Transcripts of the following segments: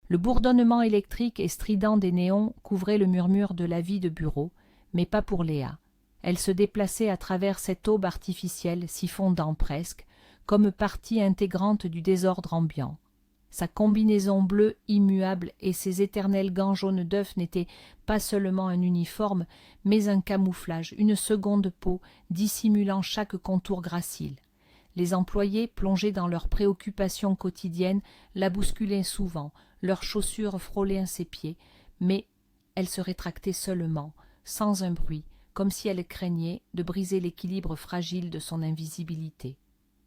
Le bourdonnement électrique et strident des néons couvrait le murmure de la vie de bureau, mais pas pour Léa. Elle se déplaçait à travers cette aube artificielle, s'y fondant presque, comme partie intégrante du désordre ambiant. Sa combinaison bleue immuable et ses éternels gants jaunes d'œuf n'étaient pas seulement un uniforme, mais un camouflage, une seconde peau dissimulant chaque contour gracile. Les employés, plongés dans leurs préoccupations quotidiennes, la bousculaient souvent, leurs chaussures frôlaient ses pieds, mais elle se rétractait seulement, sans un bruit, comme si elle craignait de briser l'équilibre fragile de son invisibilité.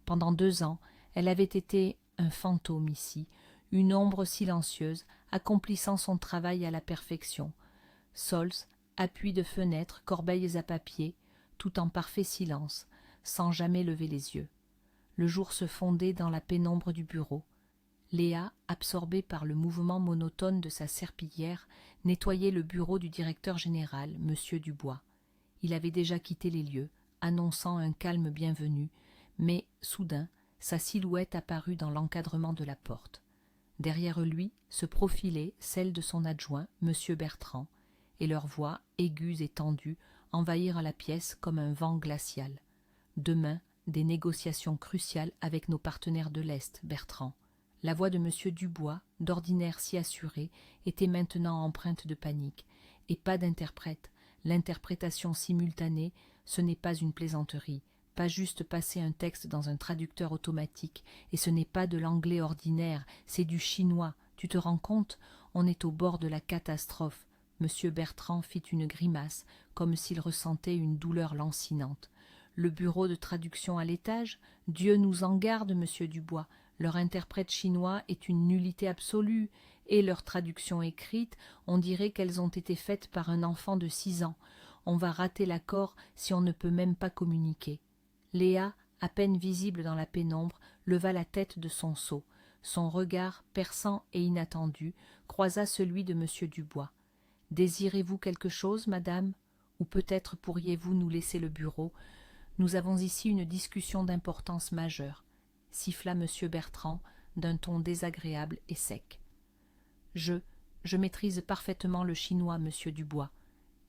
Pendant 2 ans, elle avait été un fantôme ici, une ombre silencieuse, accomplissant son travail à la perfection. Sols, appui de fenêtres, corbeilles à papier, tout en parfait silence, sans jamais lever les yeux. Le jour se fondait dans la pénombre du bureau. Léa, absorbée par le mouvement monotone de sa serpillière, nettoyait le bureau du directeur général, M. Dubois. Il avait déjà quitté les lieux, annonçant un calme bienvenu, mais, soudain, sa silhouette apparut dans l'encadrement de la porte. Derrière lui se profilait celle de son adjoint, M. Bertrand, et leurs voix, aiguës et tendues, envahirent la pièce comme un vent glacial. Demain, des négociations cruciales avec nos partenaires de l'Est, Bertrand. La voix de M. Dubois, d'ordinaire si assurée, était maintenant empreinte de panique. Et pas d'interprète. L'interprétation simultanée, ce n'est pas une plaisanterie, pas juste passer un texte dans un traducteur automatique, et ce n'est pas de l'anglais ordinaire, c'est du chinois. Tu te rends compte? On est au bord de la catastrophe. M. Bertrand fit une grimace, comme s'il ressentait une douleur lancinante. Le bureau de traduction à l'étage? Dieu nous en garde, monsieur Dubois. Leur interprète chinois est une nullité absolue, et leurs traductions écrites, on dirait qu'elles ont été faites par un enfant de 6 ans. On va rater l'accord si on ne peut même pas communiquer. Léa, à peine visible dans la pénombre, leva la tête de son seau. Son regard, perçant et inattendu, croisa celui de monsieur Dubois. « Désirez-vous quelque chose, madame? Ou peut-être pourriez-vous nous laisser le bureau? Nous avons ici une discussion d'importance majeure. » siffla M. Bertrand d'un ton désagréable et sec. « Je maîtrise parfaitement le chinois, monsieur Dubois, »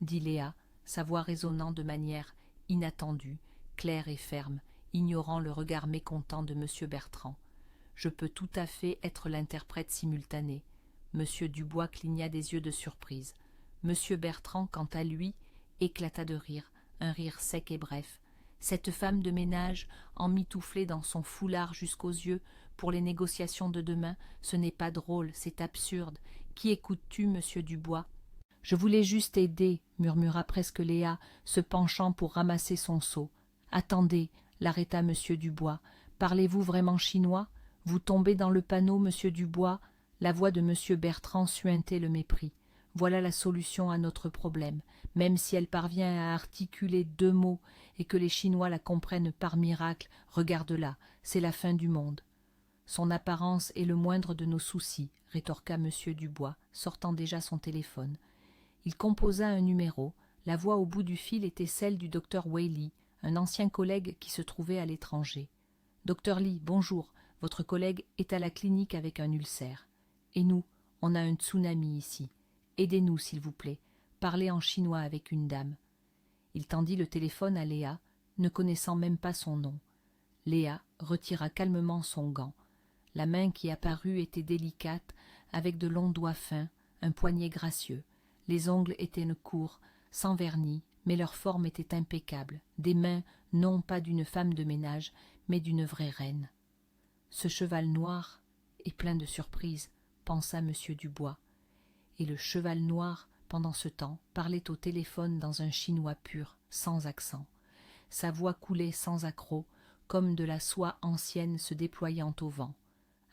dit Léa, sa voix résonnant de manière inattendue, claire et ferme, ignorant le regard mécontent de M. Bertrand. « Je peux tout à fait être l'interprète simultané. » M. Dubois cligna des yeux de surprise. M. Bertrand, quant à lui, éclata de rire, un rire sec et bref. Cette femme de ménage, emmitouflée dans son foulard jusqu'aux yeux, pour les négociations de demain, ce n'est pas drôle, c'est absurde. Qui écoutes-tu, monsieur Dubois? Je voulais juste aider, murmura presque Léa, se penchant pour ramasser son seau. Attendez, l'arrêta monsieur Dubois. Parlez-vous vraiment chinois? Vous tombez dans le panneau, monsieur Dubois? La voix de monsieur Bertrand suintait le mépris. Voilà la solution à notre problème, même si elle parvient à articuler 2 mots et que les Chinois la comprennent par miracle, regarde-la, c'est la fin du monde. Son apparence est le moindre de nos soucis, rétorqua M. Dubois, sortant déjà son téléphone. Il composa un numéro. La voix au bout du fil était celle du docteur Whaley, un ancien collègue qui se trouvait à l'étranger. « Docteur Lee, bonjour, votre collègue est à la clinique avec un ulcère. Et nous, on a un tsunami ici. Aidez-nous, s'il vous plaît. Parlez en chinois avec une dame. » Il tendit le téléphone à Léa, ne connaissant même pas son nom. Léa retira calmement son gant. La main qui apparut était délicate, avec de longs doigts fins, un poignet gracieux. Les ongles étaient courts, sans vernis, mais leur forme était impeccable. Des mains, non pas d'une femme de ménage, mais d'une vraie reine. Ce cheval noir est plein de surprises, pensa M. Dubois. Et le cheval noir, pendant ce temps, parlait au téléphone dans un chinois pur, sans accent. Sa voix coulait sans accroc, comme de la soie ancienne se déployant au vent.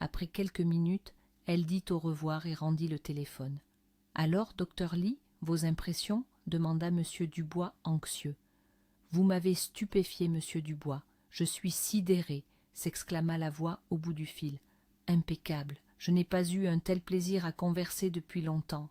Après quelques minutes, elle dit au revoir et rendit le téléphone. « Alors, docteur Lee, vos impressions ?» demanda M. Dubois anxieux. « Vous m'avez stupéfié, monsieur Dubois. Je suis sidéré, » s'exclama la voix au bout du fil. « Impeccable. Je n'ai pas eu un tel plaisir à converser depuis longtemps.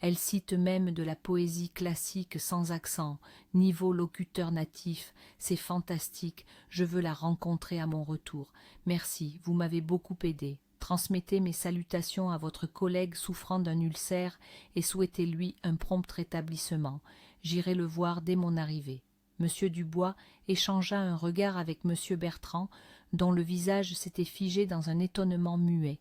Elle cite même de la poésie classique sans accent, niveau locuteur natif. C'est fantastique. Je veux la rencontrer à mon retour. Merci, vous m'avez beaucoup aidé. Transmettez mes salutations à votre collègue souffrant d'un ulcère et souhaitez-lui un prompt rétablissement. J'irai le voir dès mon arrivée. Monsieur Dubois échangea un regard avec monsieur Bertrand, dont le visage s'était figé dans un étonnement muet.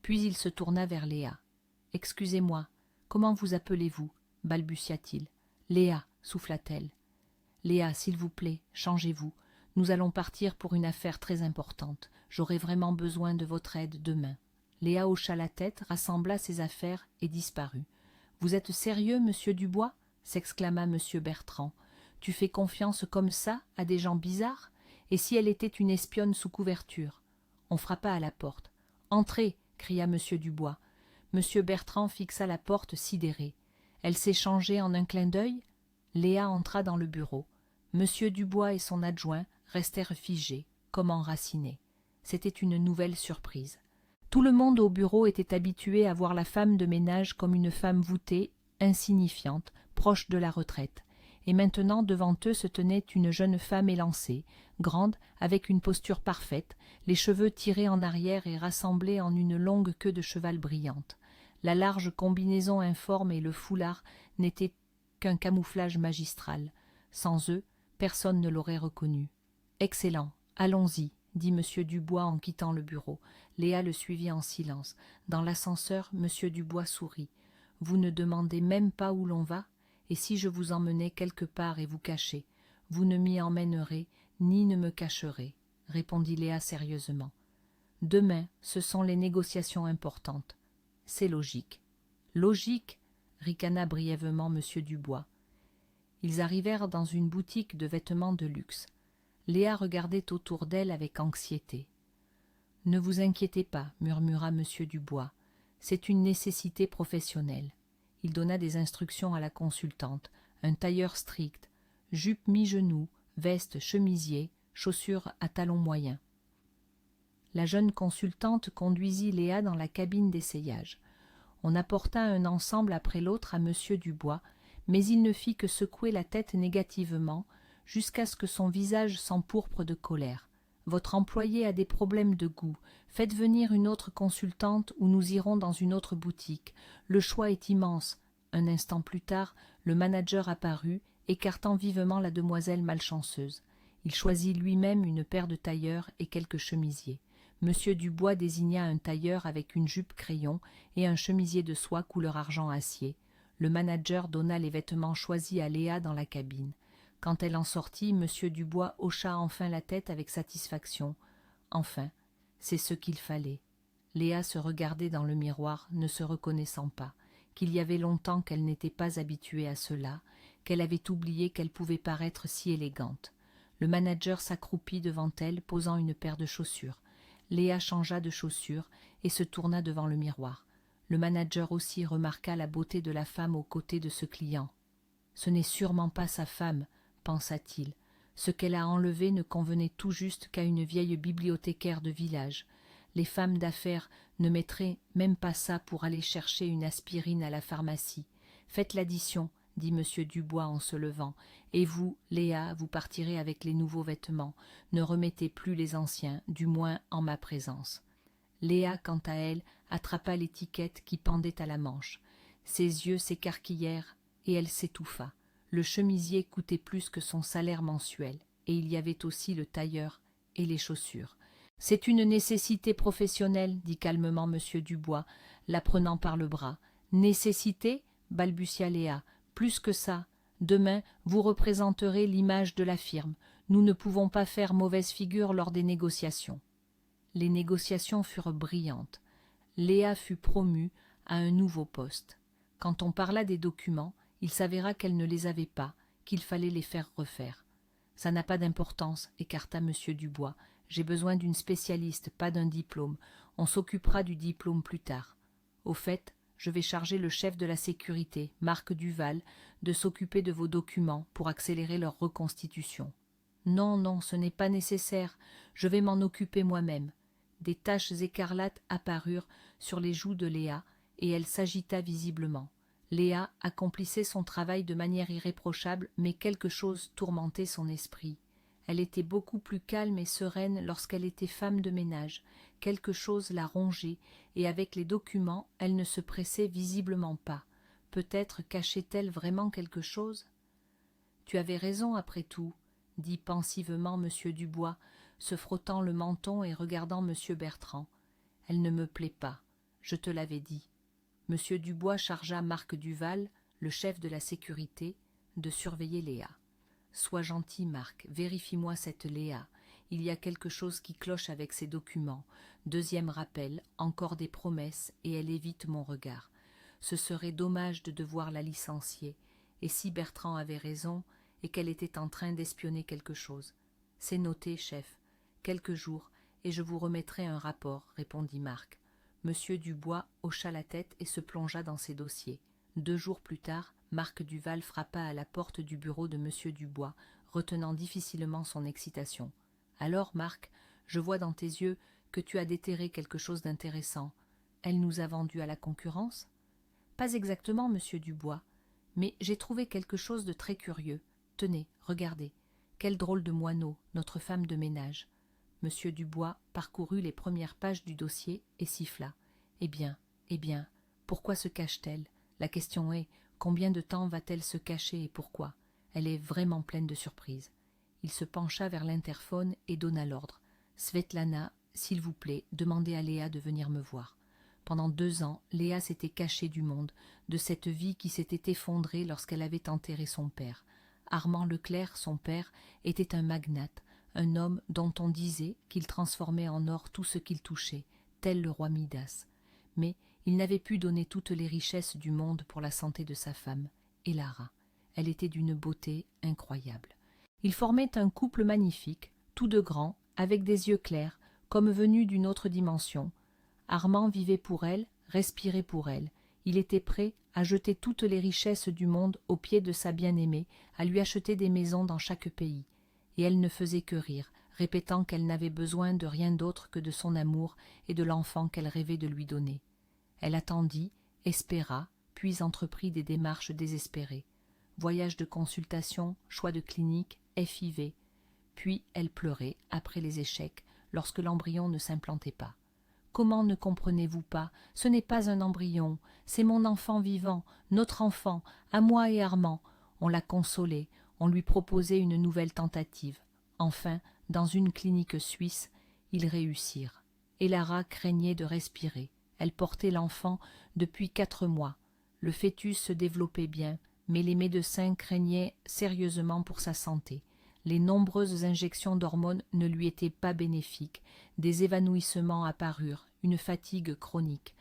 Puis il se tourna vers Léa. « Excusez-moi, comment vous appelez-vous » balbutia-t-il. « Léa, souffla-t-elle. « Léa, s'il vous plaît, changez-vous. Nous allons partir pour une affaire très importante. J'aurai vraiment besoin de votre aide demain. » Léa hocha la tête, rassembla ses affaires et disparut. « Vous êtes sérieux, monsieur Dubois » s'exclama monsieur Bertrand. « Tu fais confiance comme ça à des gens bizarres? Et si elle était une espionne sous couverture ?» On frappa à la porte. « Entrez !» cria monsieur Dubois. Monsieur Bertrand fixa la porte sidéré. Elle s'est changée en un clin d'œil. Léa entra dans le bureau. Monsieur Dubois et son adjoint restèrent figés, comme enracinés. C'était une nouvelle surprise. Tout le monde au bureau était habitué à voir la femme de ménage comme une femme voûtée, insignifiante, proche de la retraite. Et maintenant devant eux se tenait une jeune femme élancée, grande, avec une posture parfaite, les cheveux tirés en arrière et rassemblés en une longue queue de cheval brillante. La large combinaison informe et le foulard n'étaient qu'un camouflage magistral. Sans eux, personne ne l'aurait reconnu. « Excellent, allons-y » dit monsieur Dubois en quittant le bureau. Léa le suivit en silence. Dans l'ascenseur, monsieur Dubois sourit. « Vous ne demandez même pas où l'on va? Et si je vous emmenais quelque part et vous cachez? Vous ne m'y emmènerez, ni ne me cacherez, » répondit Léa sérieusement. « Demain, ce sont les négociations importantes. C'est logique. »« Logique » ricana brièvement monsieur Dubois. Ils arrivèrent dans une boutique de vêtements de luxe. Léa regardait autour d'elle avec anxiété. « Ne vous inquiétez pas, » murmura monsieur Dubois. « C'est une nécessité professionnelle. » Il donna des instructions à la consultante. Un tailleur strict, jupe mi-genou, veste, chemisier, chaussures à talons moyens. La jeune consultante conduisit Léa dans la cabine d'essayage. On apporta un ensemble après l'autre à monsieur Dubois, mais il ne fit que secouer la tête négativement, jusqu'à ce que son visage s'empourpre de colère. « Votre employé a des problèmes de goût. Faites venir une autre consultante ou nous irons dans une autre boutique. Le choix est immense. » Un instant plus tard, le manager apparut, écartant vivement la demoiselle malchanceuse. Il choisit lui-même une paire de tailleurs et quelques chemisiers. Monsieur Dubois désigna un tailleur avec une jupe crayon et un chemisier de soie couleur argent acier. Le manager donna les vêtements choisis à Léa dans la cabine. Quand elle en sortit, monsieur Dubois hocha enfin la tête avec satisfaction. Enfin, c'est ce qu'il fallait. Léa se regardait dans le miroir, ne se reconnaissant pas, qu'il y avait longtemps qu'elle n'était pas habituée à cela, qu'elle avait oublié qu'elle pouvait paraître si élégante. Le manager s'accroupit devant elle, posant une paire de chaussures. Léa changea de chaussures et se tourna devant le miroir. Le manager aussi remarqua la beauté de la femme aux côtés de ce client. « Ce n'est sûrement pas sa femme, » pensa-t-il. Ce qu'elle a enlevé ne convenait tout juste qu'à une vieille bibliothécaire de village. Les femmes d'affaires ne mettraient même pas ça pour aller chercher une aspirine à la pharmacie. Faites l'addition, dit monsieur Dubois en se levant, et vous, Léa, vous partirez avec les nouveaux vêtements. Ne remettez plus les anciens, du moins en ma présence. Léa, quant à elle, attrapa l'étiquette qui pendait à la manche. Ses yeux s'écarquillèrent et elle s'étouffa. Le chemisier coûtait plus que son salaire mensuel, et il y avait aussi le tailleur et les chaussures. « C'est une nécessité professionnelle, dit calmement monsieur Dubois, la prenant par le bras. « Nécessité » balbutia Léa. « Plus que ça. Demain, vous représenterez l'image de la firme. Nous ne pouvons pas faire mauvaise figure lors des négociations. » Les négociations furent brillantes. Léa fut promue à un nouveau poste. Quand on parla des documents, il s'avéra qu'elle ne les avait pas, qu'il fallait les faire refaire. « Ça n'a pas d'importance, » écarta monsieur Dubois. « J'ai besoin d'une spécialiste, pas d'un diplôme. On s'occupera du diplôme plus tard. Au fait, je vais charger le chef de la sécurité, Marc Duval, de s'occuper de vos documents pour accélérer leur reconstitution. »« Non, non, ce n'est pas nécessaire. Je vais m'en occuper moi-même. » Des taches écarlates apparurent sur les joues de Léa, et elle s'agita visiblement. Léa accomplissait son travail de manière irréprochable, mais quelque chose tourmentait son esprit. Elle était beaucoup plus calme et sereine lorsqu'elle était femme de ménage. Quelque chose la rongeait, et avec les documents, elle ne se pressait visiblement pas. Peut-être cachait-elle vraiment quelque chose? Tu avais raison après tout, dit pensivement M. Dubois, se frottant le menton et regardant M. Bertrand. Elle ne me plaît pas, je te l'avais dit. M. Dubois chargea Marc Duval, le chef de la sécurité, de surveiller Léa. Sois gentil, Marc, vérifie-moi cette Léa. Il y a quelque chose qui cloche avec ces documents. Deuxième rappel, encore des promesses, et elle évite mon regard. Ce serait dommage de devoir la licencier. Et si Bertrand avait raison, et qu'elle était en train d'espionner quelque chose? C'est noté, chef. Quelques jours, et je vous remettrai un rapport, répondit Marc. M. Dubois hocha la tête et se plongea dans ses dossiers. 2 jours plus tard, Marc Duval frappa à la porte du bureau de M. Dubois, retenant difficilement son excitation. « Alors, Marc, je vois dans tes yeux que tu as déterré quelque chose d'intéressant. Elle nous a vendus à la concurrence ?»« Pas exactement, M. Dubois, mais j'ai trouvé quelque chose de très curieux. Tenez, regardez. Quel drôle de moineau, notre femme de ménage. » M. Dubois parcourut les premières pages du dossier et siffla. « Eh bien, pourquoi se cache-t-elle? La question est, combien de temps va-t-elle se cacher et pourquoi? Elle est vraiment pleine de surprises. » Il se pencha vers l'interphone et donna l'ordre. « Svetlana, s'il vous plaît, demandez à Léa de venir me voir. » Pendant 2 ans, Léa s'était cachée du monde, de cette vie qui s'était effondrée lorsqu'elle avait enterré son père. Armand Leclerc, son père, était un magnate, un homme dont on disait qu'il transformait en or tout ce qu'il touchait, tel le roi Midas. Mais il n'avait pu donner toutes les richesses du monde pour la santé de sa femme, et Lara. Elle était d'une beauté incroyable. Ils formaient un couple magnifique, tous deux grands, avec des yeux clairs, comme venus d'une autre dimension. Armand vivait pour elle, respirait pour elle. Il était prêt à jeter toutes les richesses du monde aux pieds de sa bien-aimée, à lui acheter des maisons dans chaque pays. Et elle ne faisait que rire, répétant qu'elle n'avait besoin de rien d'autre que de son amour et de l'enfant qu'elle rêvait de lui donner. Elle attendit, espéra, puis entreprit des démarches désespérées. Voyage de consultation, choix de clinique, FIV. Puis elle pleurait, après les échecs, lorsque l'embryon ne s'implantait pas. « Comment ne comprenez-vous pas? Ce n'est pas un embryon, c'est mon enfant vivant, notre enfant, à moi et Armand. » On l'a consolée, on lui proposait une nouvelle tentative. Enfin, dans une clinique suisse, ils réussirent. Et Lara craignait de respirer. Elle portait l'enfant depuis 4 mois. Le fœtus se développait bien, mais les médecins craignaient sérieusement pour sa santé. Les nombreuses injections d'hormones ne lui étaient pas bénéfiques. Des évanouissements apparurent, une fatigue chronique.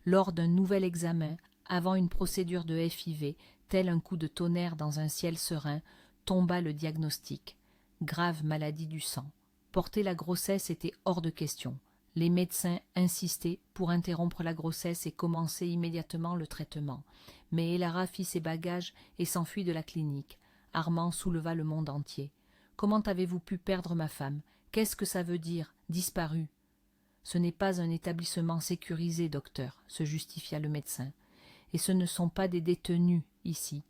Lors d'un nouvel examen, avant une procédure de FIV, tel un coup de tonnerre dans un ciel serein, tomba le diagnostic. Grave maladie du sang. Porter la grossesse était hors de question. Les médecins insistaient pour interrompre la grossesse et commencer immédiatement le traitement. Mais Lara fit ses bagages et s'enfuit de la clinique. Armand souleva le monde entier. « Comment avez-vous pu perdre ma femme? Qu'est-ce que ça veut dire, disparue ?»« Ce n'est pas un établissement sécurisé, docteur, » se justifia le médecin. « Et ce ne sont pas des détenus, ici.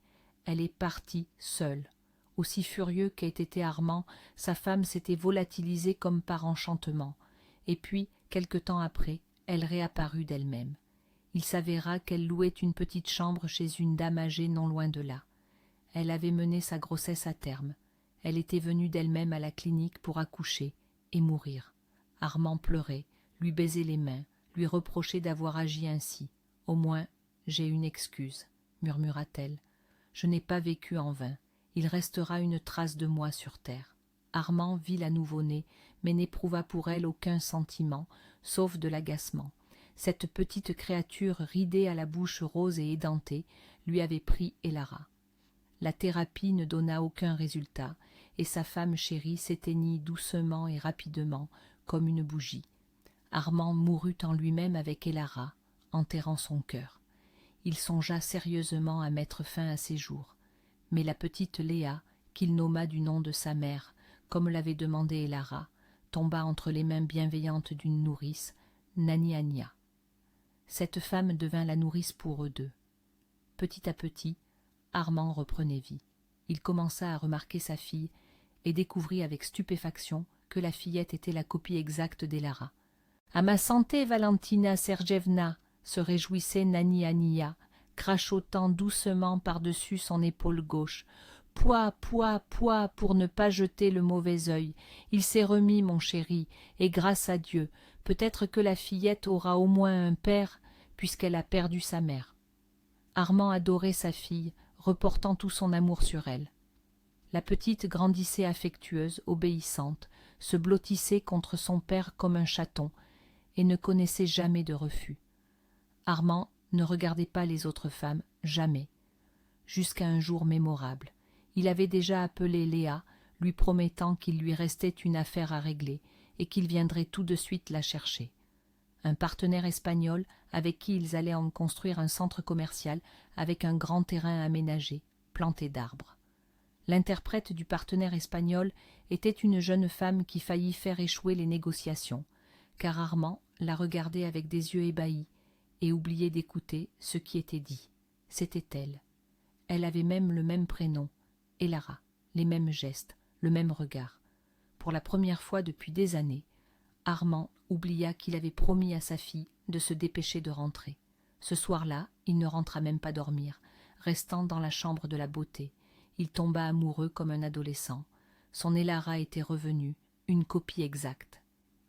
Elle est partie seule. » Aussi furieux qu'ait été Armand, sa femme s'était volatilisée comme par enchantement. Et puis, quelque temps après, elle réapparut d'elle-même. Il s'avéra qu'elle louait une petite chambre chez une dame âgée non loin de là. Elle avait mené sa grossesse à terme. Elle était venue d'elle-même à la clinique pour accoucher et mourir. Armand pleurait, lui baisait les mains, lui reprochait d'avoir agi ainsi. « Au moins, j'ai une excuse, » murmura-t-elle. « Je n'ai pas vécu en vain. Il restera une trace de moi sur terre. » Armand vit la nouveau-née, mais n'éprouva pour elle aucun sentiment, sauf de l'agacement. Cette petite créature ridée à la bouche rose et édentée lui avait pris Lara. La thérapie ne donna aucun résultat, et sa femme chérie s'éteignit doucement et rapidement, comme une bougie. Armand mourut en lui-même avec Lara, enterrant son cœur. Il songea sérieusement à mettre fin à ses jours. Mais la petite Léa, qu'il nomma du nom de sa mère, comme l'avait demandé Lara, tomba entre les mains bienveillantes d'une nourrice, Nani Ania. Cette femme devint la nourrice pour eux deux. Petit à petit, Armand reprenait vie. Il commença à remarquer sa fille, et découvrit avec stupéfaction que la fillette était la copie exacte d'Elara. « À ma santé, Valentina Sergevna !» se réjouissait Nani Ania, crachotant doucement par-dessus son épaule gauche. « Pouah, pouah, pouah, pour ne pas jeter le mauvais œil. Il s'est remis, mon chéri, et grâce à Dieu, peut-être que la fillette aura au moins un père, puisqu'elle a perdu sa mère. » Armand adorait sa fille, reportant tout son amour sur elle. La petite grandissait affectueuse, obéissante, se blottissait contre son père comme un chaton, et ne connaissait jamais de refus. Armand ne regardait pas les autres femmes, jamais. Jusqu'à un jour mémorable. Il avait déjà appelé Léa, lui promettant qu'il lui restait une affaire à régler, et qu'il viendrait tout de suite la chercher. Un partenaire espagnol avec qui ils allaient en construire un centre commercial avec un grand terrain aménagé, planté d'arbres. L'interprète du partenaire espagnol était une jeune femme qui faillit faire échouer les négociations, car Armand la regardait avec des yeux ébahis et oubliait d'écouter ce qui était dit. C'était elle. Elle avait même le même prénom, Elara, les mêmes gestes, le même regard. Pour la première fois depuis des années, Armand oublia qu'il avait promis à sa fille de se dépêcher de rentrer. Ce soir-là, il ne rentra même pas dormir, restant dans la chambre de la beauté. Il tomba amoureux comme un adolescent. Son Elara était revenue, une copie exacte.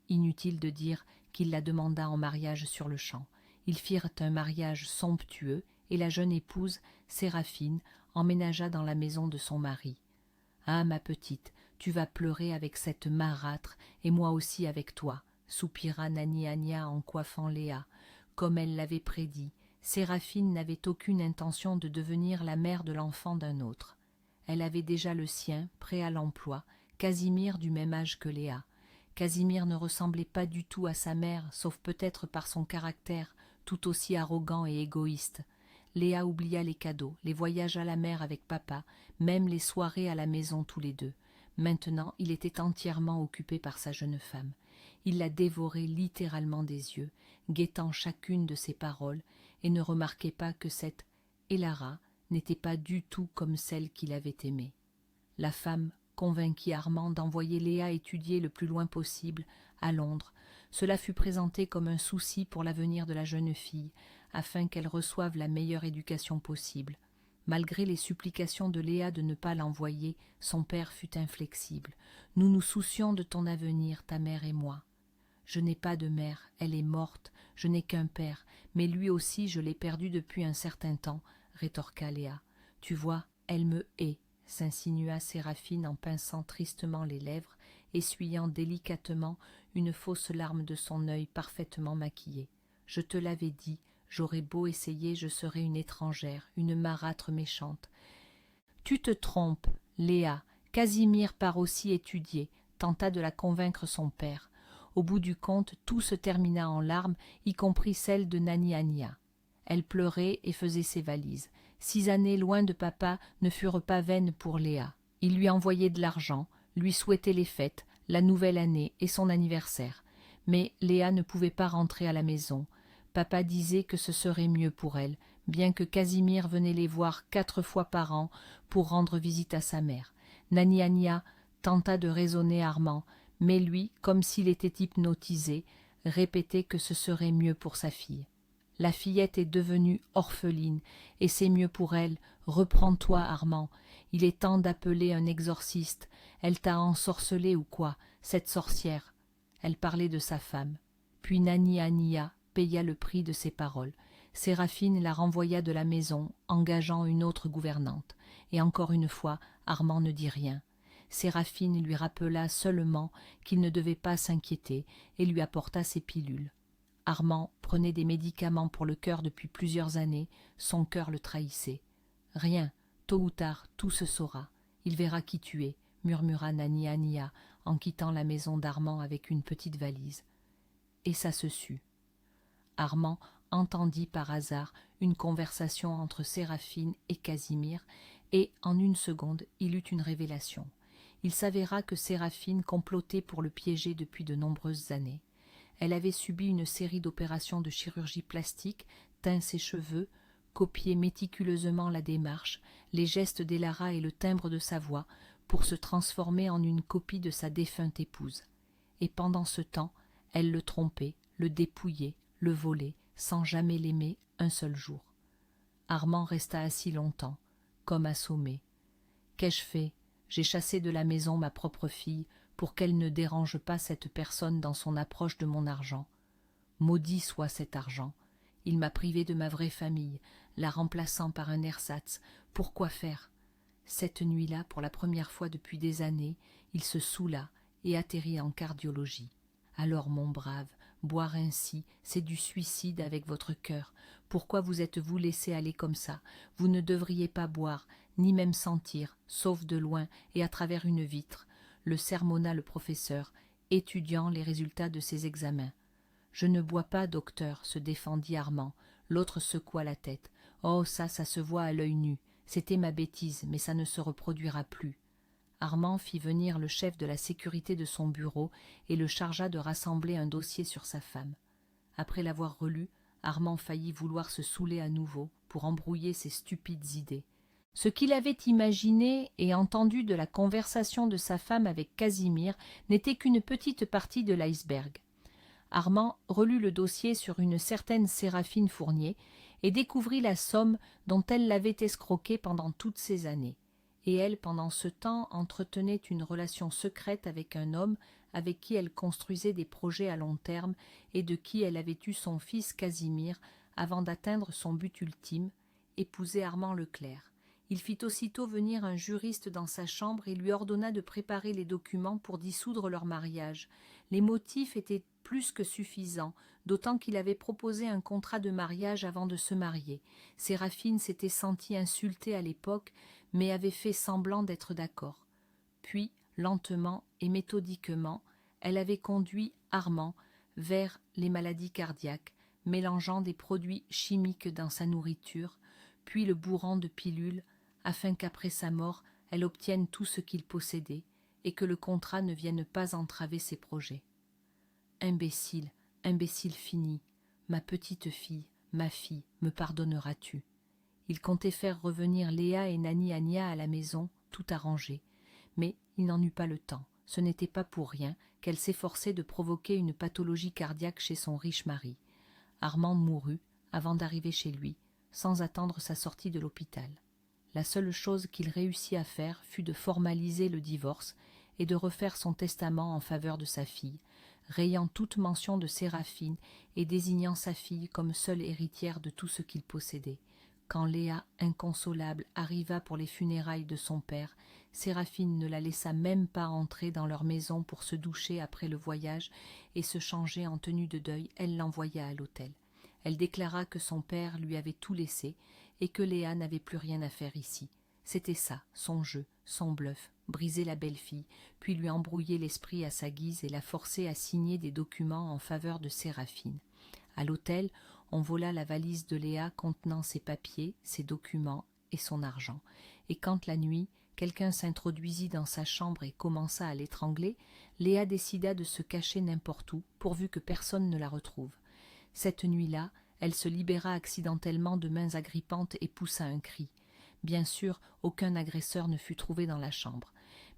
Inutile de dire qu'il la demanda en mariage sur-le-champ. Ils firent un mariage somptueux et la jeune épouse, Séraphine, emménagea dans la maison de son mari. « Ah, ma petite, tu vas pleurer avec cette marâtre et moi aussi avec toi, » soupira Nani Ania en coiffant Léa. Comme elle l'avait prédit, Séraphine n'avait aucune intention de devenir la mère de l'enfant d'un autre. Elle avait déjà le sien, prêt à l'emploi, Casimir du même âge que Léa. Casimir ne ressemblait pas du tout à sa mère, sauf peut-être par son caractère, tout aussi arrogant et égoïste. Léa oublia les cadeaux, les voyages à la mer avec papa, même les soirées à la maison tous les deux. Maintenant, il était entièrement occupé par sa jeune femme. Il la dévorait littéralement des yeux, guettant chacune de ses paroles, et ne remarquait pas que cette Elara n'était pas du tout comme celle qu'il avait aimée. La femme convainquit Armand d'envoyer Léa étudier le plus loin possible, à Londres. Cela fut présenté comme un souci pour l'avenir de la jeune fille, afin qu'elle reçoive la meilleure éducation possible. Malgré les supplications de Léa de ne pas l'envoyer, son père fut inflexible. « Nous nous soucions de ton avenir, ta mère et moi. »« Je n'ai pas de mère, elle est morte, je n'ai qu'un père, mais lui aussi je l'ai perdu depuis un certain temps, » rétorqua Léa. « Tu vois, elle me hait, » s'insinua Séraphine en pinçant tristement les lèvres, essuyant délicatement une fausse larme de son œil parfaitement maquillé. « Je te l'avais dit, j'aurais beau essayer, je serais une étrangère, une marâtre méchante. »« Tu te trompes, Léa, Casimir part aussi étudier, » tenta de la convaincre son père. Au bout du compte, tout se termina en larmes, y compris celle de Nani Ania. Elle pleurait et faisait ses valises. 6 années loin de papa ne furent pas vaines pour Léa. Il lui envoyait de l'argent, lui souhaitait les fêtes, la nouvelle année et son anniversaire. Mais Léa ne pouvait pas rentrer à la maison. Papa disait que ce serait mieux pour elle, bien que Casimir venait les voir 4 fois par an pour rendre visite à sa mère. Nani Ania tenta de raisonner Armand, mais lui, comme s'il était hypnotisé, répétait que ce serait mieux pour sa fille. La fillette est devenue orpheline, et c'est mieux pour elle. Reprends-toi, Armand. Il est temps d'appeler un exorciste. Elle t'a ensorcelé ou quoi, cette sorcière? Elle parlait de sa femme. Puis Nani Ania paya le prix de ses paroles. Séraphine la renvoya de la maison, engageant une autre gouvernante. Et encore une fois, Armand ne dit rien. Séraphine lui rappela seulement qu'il ne devait pas s'inquiéter et lui apporta ses pilules. Armand prenait des médicaments pour le cœur depuis plusieurs années, son cœur le trahissait. « Rien, tôt ou tard, tout se saura. Il verra qui tu es, » murmura Nani Ania en quittant la maison d'Armand avec une petite valise. Et ça se sut. Armand entendit par hasard une conversation entre Séraphine et Casimir, et en une seconde il eut une révélation. Il s'avéra que Séraphine complotait pour le piéger depuis de nombreuses années. Elle avait subi une série d'opérations de chirurgie plastique, teint ses cheveux, copié méticuleusement la démarche, les gestes d'Elara et le timbre de sa voix, pour se transformer en une copie de sa défunte épouse. Et pendant ce temps, elle le trompait, le dépouillait, le volait, sans jamais l'aimer un seul jour. Armand resta assis longtemps, comme assommé. Qu'ai-je fait? J'ai chassé de la maison ma propre fille pour qu'elle ne dérange pas cette personne dans son approche de mon argent. Maudit soit cet argent. Il m'a privé de ma vraie famille, la remplaçant par un ersatz. Pourquoi faire? Cette nuit-là, pour la première fois depuis des années, il se saoula et atterrit en cardiologie. Alors, mon brave, boire ainsi, c'est du suicide avec votre cœur. Pourquoi vous êtes-vous laissé aller comme ça? Vous ne devriez pas boire, ni même sentir, sauf de loin et à travers une vitre. Le sermonna le professeur, étudiant les résultats de ses examens. Je ne bois pas, docteur, se défendit Armand. L'autre secoua la tête. Oh, ça se voit à l'œil nu. C'était ma bêtise, mais ça ne se reproduira plus. Armand fit venir le chef de la sécurité de son bureau et le chargea de rassembler un dossier sur sa femme. Après l'avoir relu, Armand faillit vouloir se saouler à nouveau pour embrouiller ses stupides idées. Ce qu'il avait imaginé et entendu de la conversation de sa femme avec Casimir n'était qu'une petite partie de l'iceberg. Armand relut le dossier sur une certaine Séraphine Fournier et découvrit la somme dont elle l'avait escroqué pendant toutes ces années. Et elle, pendant ce temps, entretenait une relation secrète avec un homme avec qui elle construisait des projets à long terme et de qui elle avait eu son fils Casimir avant d'atteindre son but ultime, épouser Armand Leclerc. Il fit aussitôt venir un juriste dans sa chambre et lui ordonna de préparer les documents pour dissoudre leur mariage. Les motifs étaient plus que suffisants, d'autant qu'il avait proposé un contrat de mariage avant de se marier. Séraphine s'était sentie insultée à l'époque, mais avait fait semblant d'être d'accord. Puis, lentement et méthodiquement, elle avait conduit Armand vers les maladies cardiaques, mélangeant des produits chimiques dans sa nourriture, puis le bourrant de pilules, afin qu'après sa mort, elle obtienne tout ce qu'il possédait, et que le contrat ne vienne pas entraver ses projets. Imbécile, imbécile fini, ma petite fille, ma fille, me pardonneras-tu? Il comptait faire revenir Léa et Nani Ania à la maison, tout arrangé. Mais il n'en eut pas le temps. Ce n'était pas pour rien qu'elle s'efforçait de provoquer une pathologie cardiaque chez son riche mari. Armand mourut avant d'arriver chez lui, sans attendre sa sortie de l'hôpital. La seule chose qu'il réussit à faire fut de formaliser le divorce et de refaire son testament en faveur de sa fille, rayant toute mention de Séraphine et désignant sa fille comme seule héritière de tout ce qu'il possédait. Quand Léa, inconsolable, arriva pour les funérailles de son père, Séraphine ne la laissa même pas entrer dans leur maison pour se doucher après le voyage et se changer en tenue de deuil. Elle l'envoya à l'hôtel. Elle déclara que son père lui avait tout laissé et que Léa n'avait plus rien à faire ici. C'était ça, son jeu, son bluff, briser la belle-fille, puis lui embrouiller l'esprit à sa guise et la forcer à signer des documents en faveur de Séraphine. À l'hôtel, on vola la valise de Léa contenant ses papiers, ses documents et son argent. Et quand la nuit, quelqu'un s'introduisit dans sa chambre et commença à l'étrangler, Léa décida de se cacher n'importe où, pourvu que personne ne la retrouve. Cette nuit-là, elle se libéra accidentellement de mains agrippantes et poussa un cri. Bien sûr, aucun agresseur ne fut trouvé dans la chambre,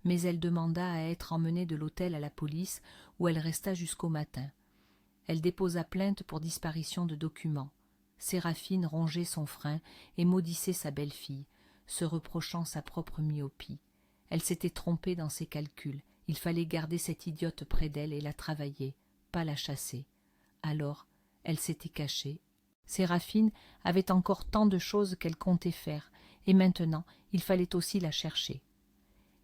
mais elle demanda à être emmenée de l'hôtel à la police, où elle resta jusqu'au matin. Elle déposa plainte pour disparition de documents. Séraphine rongeait son frein et maudissait sa belle-fille, se reprochant sa propre myopie. Elle s'était trompée dans ses calculs. Il fallait garder cette idiote près d'elle et la travailler, pas la chasser. Alors, elle s'était cachée. Séraphine avait encore tant de choses qu'elle comptait faire, et maintenant il fallait aussi la chercher.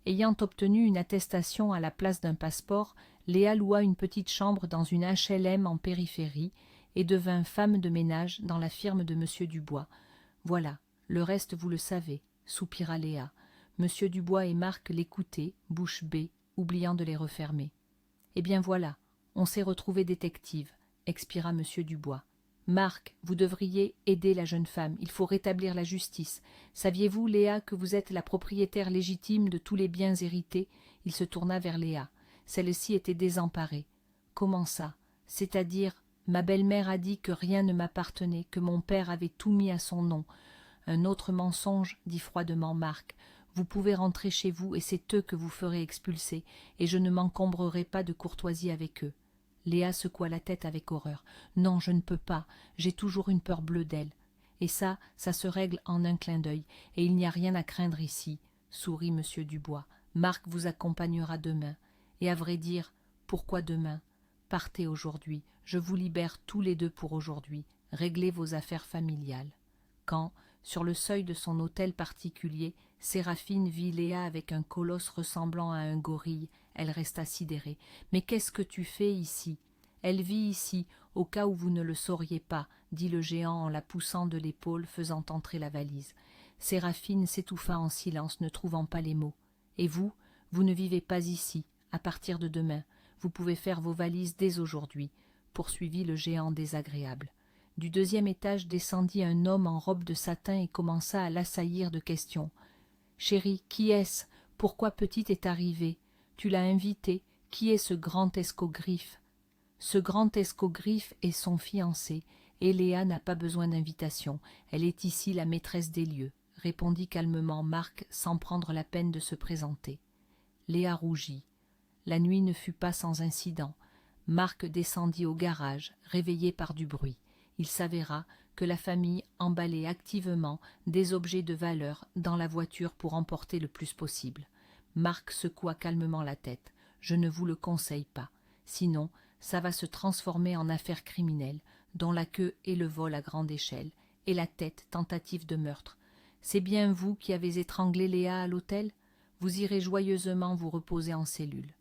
Ayant obtenu une attestation à la place d'un passeport, Léa loua une petite chambre dans une HLM en périphérie et devint femme de ménage dans la firme de M. Dubois. Voilà, le reste vous le savez, soupira Léa. M. Dubois et Marc l'écoutaient, bouche bée, oubliant de les refermer. Eh bien voilà, on s'est retrouvé détective, expira M. Dubois. Marc, vous devriez aider la jeune femme, il faut rétablir la justice. Saviez-vous, Léa, que vous êtes la propriétaire légitime de tous les biens hérités? Il se tourna vers Léa. Celle-ci était désemparée. Comment ça? C'est-à-dire, ma belle-mère a dit que rien ne m'appartenait, que mon père avait tout mis à son nom. Un autre mensonge, dit froidement Marc. Vous pouvez rentrer chez vous, et c'est eux que vous ferez expulser, et je ne m'encombrerai pas de courtoisie avec eux. » Léa secoua la tête avec horreur. « Non, je ne peux pas, j'ai toujours une peur bleue d'elle. Et ça se règle en un clin d'œil, et il n'y a rien à craindre ici, » sourit M. Dubois. « Marc vous accompagnera demain. Et à vrai dire, pourquoi demain? Partez aujourd'hui, je vous libère tous les deux pour aujourd'hui, réglez vos affaires familiales. » Quand, sur le seuil de son hôtel particulier, Séraphine vit Léa avec un colosse ressemblant à un gorille, elle resta sidérée. « Mais qu'est-ce que tu fais ici ?»« Elle vit ici, au cas où vous ne le sauriez pas, » dit le géant en la poussant de l'épaule, faisant entrer la valise. Séraphine s'étouffa en silence, ne trouvant pas les mots. « Et vous, vous ne vivez pas ici, à partir de demain. Vous pouvez faire vos valises dès aujourd'hui, » poursuivit le géant désagréable. Du deuxième étage descendit un homme en robe de satin et commença à l'assaillir de questions. « Chérie, qui est-ce? Pourquoi Petite est arrivée? Tu l'as invité? Qui est ce grand escogriffe? » « Ce grand escogriffe est son fiancé, et Léa n'a pas besoin d'invitation. Elle est ici la maîtresse des lieux, » répondit calmement Marc sans prendre la peine de se présenter. Léa rougit. La nuit ne fut pas sans incident. Marc descendit au garage, réveillé par du bruit. Il s'avéra que la famille emballait activement des objets de valeur dans la voiture pour emporter le plus possible. Marc secoua calmement la tête. « Je ne vous le conseille pas. Sinon, ça va se transformer en affaire criminelle, dont la queue est le vol à grande échelle, et la tête tentative de meurtre. C'est bien vous qui avez étranglé Léa à l'hôtel? Vous irez joyeusement vous reposer en cellule. »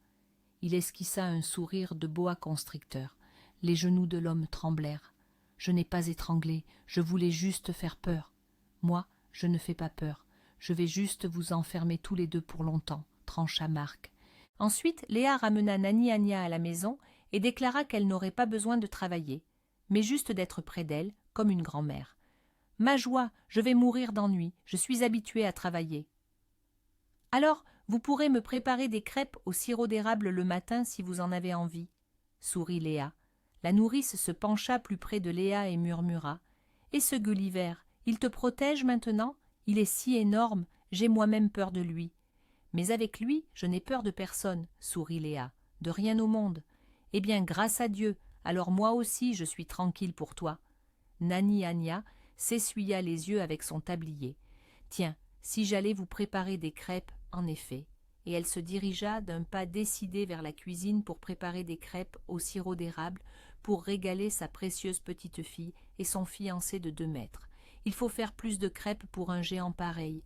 Il esquissa un sourire de boa constricteur. Les genoux de l'homme tremblèrent. « Je n'ai pas étranglé, je voulais juste faire peur. »« Moi, je ne fais pas peur. Je vais juste vous enfermer tous les deux pour longtemps, » trancha Marc. Ensuite, Léa ramena Nani Ania à la maison et déclara qu'elle n'aurait pas besoin de travailler, mais juste d'être près d'elle, comme une grand-mère. « Ma joie, je vais mourir d'ennui, je suis habituée à travailler. »« Alors, vous pourrez me préparer des crêpes au sirop d'érable le matin si vous en avez envie, » sourit Léa. La nourrice se pencha plus près de Léa et murmura. « Et ce Gulliver, il te protège maintenant? Il est si énorme, j'ai moi-même peur de lui. » « Mais avec lui, je n'ai peur de personne, » sourit Léa. « De rien au monde. »« Eh bien, grâce à Dieu, alors moi aussi je suis tranquille pour toi. » Nani Ania s'essuya les yeux avec son tablier. « Tiens, si j'allais vous préparer des crêpes, en effet. » Et elle se dirigea d'un pas décidé vers la cuisine pour préparer des crêpes au sirop d'érable pour régaler sa précieuse petite fille et son fiancé de 2 mètres. « Il faut faire plus de crêpes pour un géant pareil.